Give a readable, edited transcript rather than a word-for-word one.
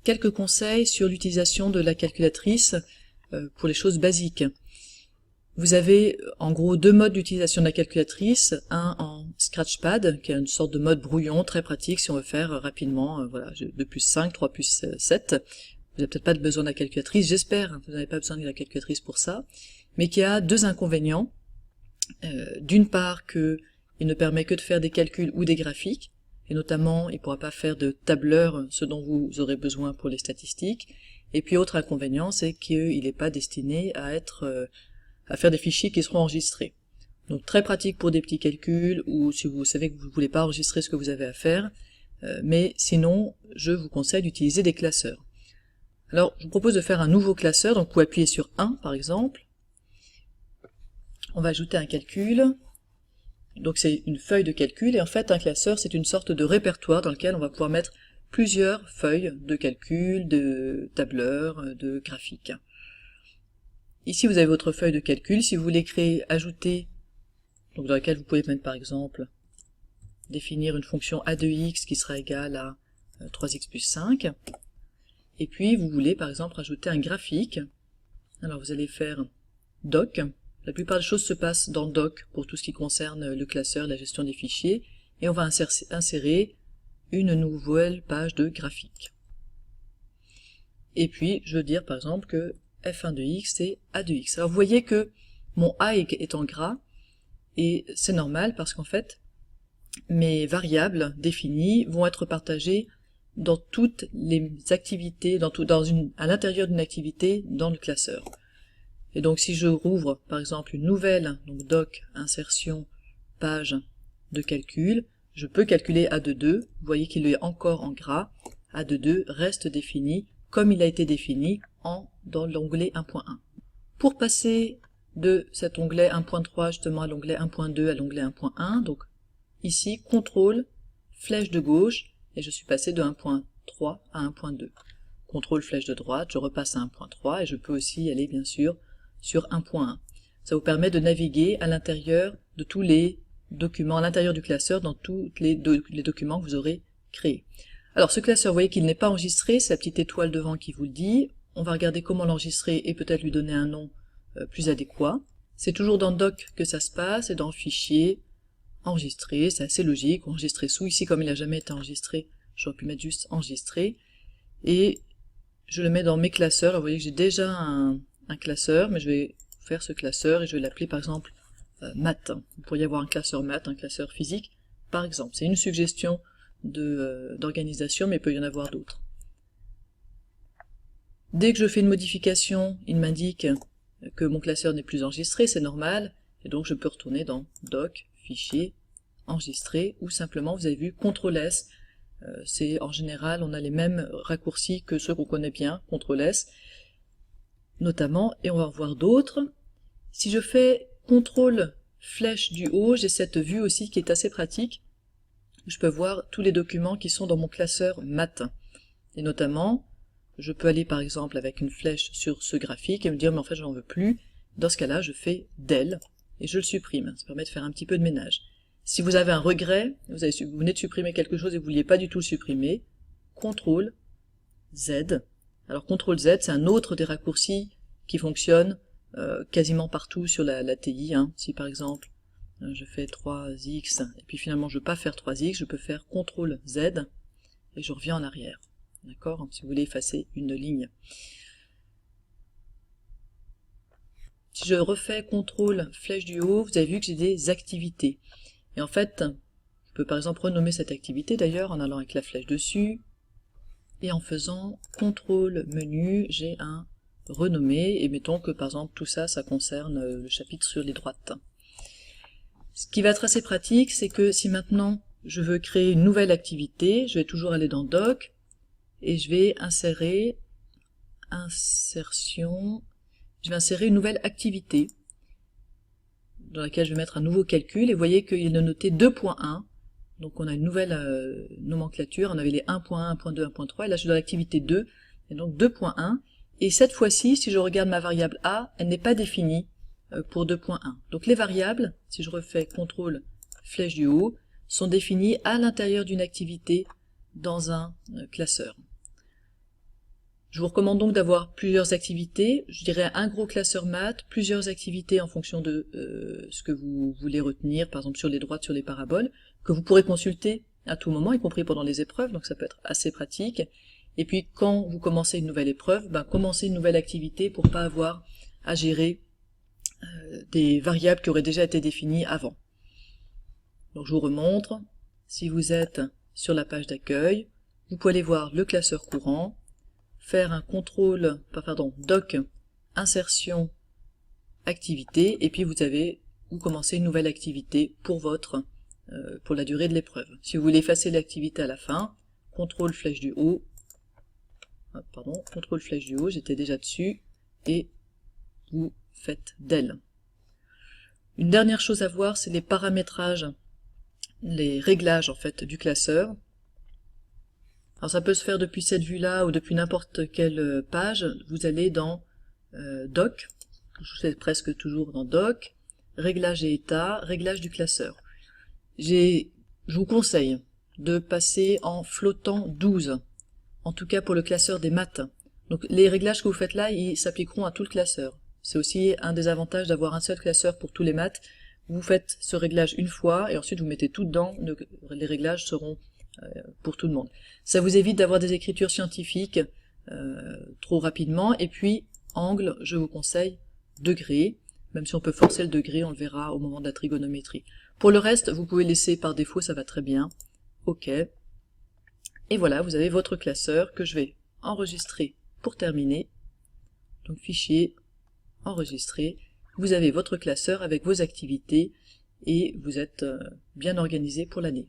quelques conseils sur l'utilisation de la calculatrice pour les choses basiques. Vous avez en gros deux modes d'utilisation de la calculatrice, un en Scratchpad, qui est une sorte de mode brouillon très pratique si on veut faire rapidement, voilà, 2 plus 5, 3 plus 7. Vous n'avez peut-être pas besoin de la calculatrice, j'espère, vous n'avez pas besoin de la calculatrice pour ça, mais qui a deux inconvénients. D'une part qu'il ne permet que de faire des calculs ou des graphiques, et notamment il ne pourra pas faire de tableur, ce dont vous aurez besoin pour les statistiques. Et puis autre inconvénient, c'est qu'il n'est pas destiné à faire des fichiers qui seront enregistrés. Donc très pratique pour des petits calculs, ou si vous savez que vous ne voulez pas enregistrer ce que vous avez à faire, mais sinon je vous conseille d'utiliser des classeurs. Alors je vous propose de faire un nouveau classeur, donc vous appuyez sur 1 par exemple. On va ajouter un calcul, donc c'est une feuille de calcul, et en fait un classeur c'est une sorte de répertoire dans lequel on va pouvoir mettre plusieurs feuilles de calcul, de tableurs, de graphiques. Ici vous avez votre feuille de calcul, si vous voulez créer, ajouter, donc dans laquelle vous pouvez mettre par exemple, définir une fonction a de x qui sera égale à 3x plus 5, et puis vous voulez par exemple rajouter un graphique, alors vous allez faire doc. La plupart des choses se passent dans doc pour tout ce qui concerne le classeur, la gestion des fichiers, et on va insérer une nouvelle page de graphique. Et puis je veux dire par exemple que f1 de x c'est a de x. Alors vous voyez que mon a est en gras, et c'est normal parce qu'en fait mes variables définies vont être partagées dans toutes les activités, à l'intérieur d'une activité dans le classeur. Et donc si je rouvre par exemple une nouvelle, donc doc, insertion, page de calcul, je peux calculer a de 2, vous voyez qu'il est encore en gras, a de 2 reste défini comme il a été défini dans l'onglet 1.1. Pour passer de cet onglet 1.3 justement à l'onglet 1.2 à l'onglet 1.1, donc ici, CTRL, flèche de gauche, et je suis passé de 1.3 à 1.2. CTRL, flèche de droite, je repasse à 1.3, et je peux aussi aller bien sûr sur 1.1. Ça vous permet de naviguer à l'intérieur de tous les documents, à l'intérieur du classeur, dans tous les documents que vous aurez créés. Alors ce classeur, vous voyez qu'il n'est pas enregistré, c'est la petite étoile devant qui vous le dit. On va regarder comment l'enregistrer et peut-être lui donner un nom plus adéquat. C'est toujours dans doc que ça se passe, et dans fichier, enregistrer, c'est assez logique, enregistrer sous, ici comme il n'a jamais été enregistré, j'aurais pu mettre juste enregistrer, et je le mets dans mes classeurs. Alors, vous voyez que j'ai déjà un classeur, mais je vais faire ce classeur et je vais l'appeler par exemple maths. Vous pourriez avoir un classeur maths, un classeur physique, par exemple. C'est une suggestion d'organisation, mais il peut y en avoir d'autres. Dès que je fais une modification, il m'indique que mon classeur n'est plus enregistré, c'est normal, et donc je peux retourner dans doc, fichier, enregistrer, ou simplement, vous avez vu, CTRL S, c'est en général, on a les mêmes raccourcis que ceux qu'on connaît bien, CTRL S, notamment, et on va en voir d'autres. Si je fais CTRL flèche du haut, j'ai cette vue aussi qui est assez pratique. Je peux voir tous les documents qui sont dans mon classeur maths. Et notamment, je peux aller par exemple avec une flèche sur ce graphique et me dire mais en fait j'en veux plus. Dans ce cas-là, je fais del et je le supprime. Ça permet de faire un petit peu de ménage. Si vous avez un regret, vous venez de supprimer quelque chose et vous ne vouliez pas du tout le supprimer, CTRL Z. Alors CTRL Z, c'est un autre des raccourcis qui fonctionne quasiment partout sur la TI. Si par exemple je fais 3x et puis finalement je ne veux pas faire 3x, je peux faire CTRL Z et je reviens en arrière. D'accord? Si vous voulez effacer une ligne. Si je refais CTRL flèche du haut, vous avez vu que j'ai des activités. Et en fait, je peux par exemple renommer cette activité d'ailleurs en allant avec la flèche dessus. Et en faisant CTRL menu, j'ai un renommé. Et mettons que par exemple tout ça, ça concerne le chapitre sur les droites. Ce qui va être assez pratique, c'est que si maintenant je veux créer une nouvelle activité, je vais toujours aller dans doc. Et je vais insérer, insertion, je vais insérer une nouvelle activité dans laquelle je vais mettre un nouveau calcul et vous voyez qu'il est noté 2.1, donc on a une nouvelle nomenclature, on avait les 1.1, 1.2, 1.3 et là je suis dans l'activité 2, et donc 2.1, et cette fois-ci si je regarde ma variable A, elle n'est pas définie pour 2.1. Donc les variables, si je refais CTRL flèche du haut, sont définies à l'intérieur d'une activité dans un classeur. Je vous recommande donc d'avoir plusieurs activités, je dirais un gros classeur maths, plusieurs activités en fonction de ce que vous voulez retenir, par exemple sur les droites, sur les paraboles, que vous pourrez consulter à tout moment, y compris pendant les épreuves, donc ça peut être assez pratique. Et puis quand vous commencez une nouvelle épreuve, commencez une nouvelle activité pour pas avoir à gérer des variables qui auraient déjà été définies avant. Donc je vous remontre, si vous êtes sur la page d'accueil, vous pouvez aller voir le classeur courant, faire un doc insertion activité, et puis vous commencez une nouvelle activité pour pour la durée de l'épreuve. Si vous voulez effacer l'activité à la fin, contrôle flèche du haut, contrôle flèche du haut, j'étais déjà dessus, et vous faites del. Une dernière chose à voir, c'est les paramétrages, les réglages en fait du classeur. Alors ça peut se faire depuis cette vue-là ou depuis n'importe quelle page. Vous allez dans Doc, je fais presque toujours dans Doc, Réglages et état, Réglage du classeur. Je vous conseille de passer en flottant 12, en tout cas pour le classeur des maths. Donc les réglages que vous faites là, ils s'appliqueront à tout le classeur. C'est aussi un des avantages d'avoir un seul classeur pour tous les maths. Vous faites ce réglage une fois et ensuite vous mettez tout dedans, les réglages seront pour tout le monde. Ça vous évite d'avoir des écritures scientifiques trop rapidement, et puis angle, je vous conseille degré, même si on peut forcer le degré, on le verra au moment de la trigonométrie. Pour le reste, vous pouvez laisser par défaut, ça va très bien. OK. Et voilà, vous avez votre classeur que je vais enregistrer pour terminer. Donc fichier, enregistrer. Vous avez votre classeur avec vos activités et vous êtes bien organisé pour l'année.